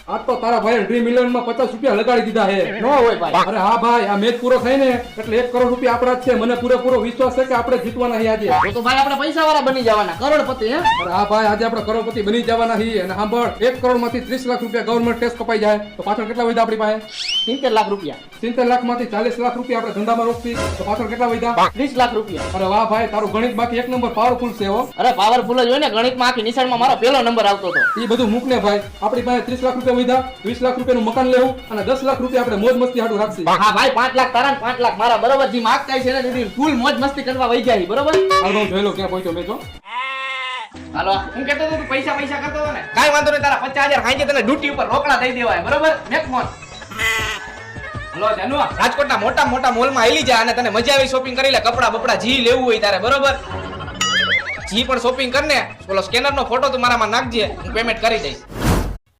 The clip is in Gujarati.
આજ તો તારા ભાઈ ડ્રીમ ઇલેવન માં 50 રૂપિયા લગાડી દીધા હે. નો હોય ભાઈ. અરે હા ભાઈ, આ મેચ પૂરો થાય ને એટલે 1 કરોડ રૂપિયા આપણા જ છે. મને પૂરેપૂરો વિશ્વાસ છે કે આપણે જીતવાના છીએ આજે. તો ભાઈ આપણે પૈસા વાળા બની જવાના, કરોડપતિ. હે અરે હા ભાઈ, આજે આપણે કરોડપતિ બની જવાના છીએ. અને સાંભળ, 1 કરોડ માંથી 30 લાખ રૂપિયા ગવર્મેન્ટ ટેક્સ કપાઈ જાય તો પાછળ કેટલા વધ્યા આપણી પાસે? 70 લાખ રૂપિયા. 70 લાખ માંથી 40 લાખ રૂપિયા આપણે ધંધામાં રોકતી તો પાછળ કેટલા વધ્યા? 30 લાખ રૂપિયા. અરે વાહ ભાઈ, તારું ગણિત બાકી 1 નંબર પાવરફુલ છે હો. અરે પાવરફુલ જ હોય ને, ગણિતમાં આખી નિશાળમાં મારો પહેલો નંબર આવતો હતો. એ બધું મૂક ને ભાઈ, આપણી પાસે 30 લાખ રૂપિયા વધ્યા, 20 લાખ રૂપિયાનું મકાન લેવું અને 10 લાખ રૂપિયા આપણે મોજ મસ્તી હાટું રાખશી. હા ભાઈ, 5 લાખ તારા ને 5 લાખ મારા, બરોબર? જે માંગતા છે ને દીદી ફૂલ મોજ મસ્તી કરવા વહી જાય, બરોબર? હાલ હું જોઈ લો ક્યાં પહોંચ્યો મેં. જો હાલો, હું કહેતો હતો તું પૈસા કરતો હતો ને, કાઈ વાંધો નહીં, તારા 50,000 ખાઈ તને ડ્યુટી ઉપર રોકડા દઈ દેવાય, બરોબર? Make phone. હલો જાનુ, રાજકોટના મોટા મોટા મોલમાં આલી જા અને તને મજા આવી શોપિંગ કરી લે, કપડા બપડા જી લેવું હોય તારે, બરોબર? જી પણ શોપિંગ કરને, ઓલો સ્કેનર નો ફોટો તું મારામાં નાખજે, હું પેમેન્ટ કરી દઈશ.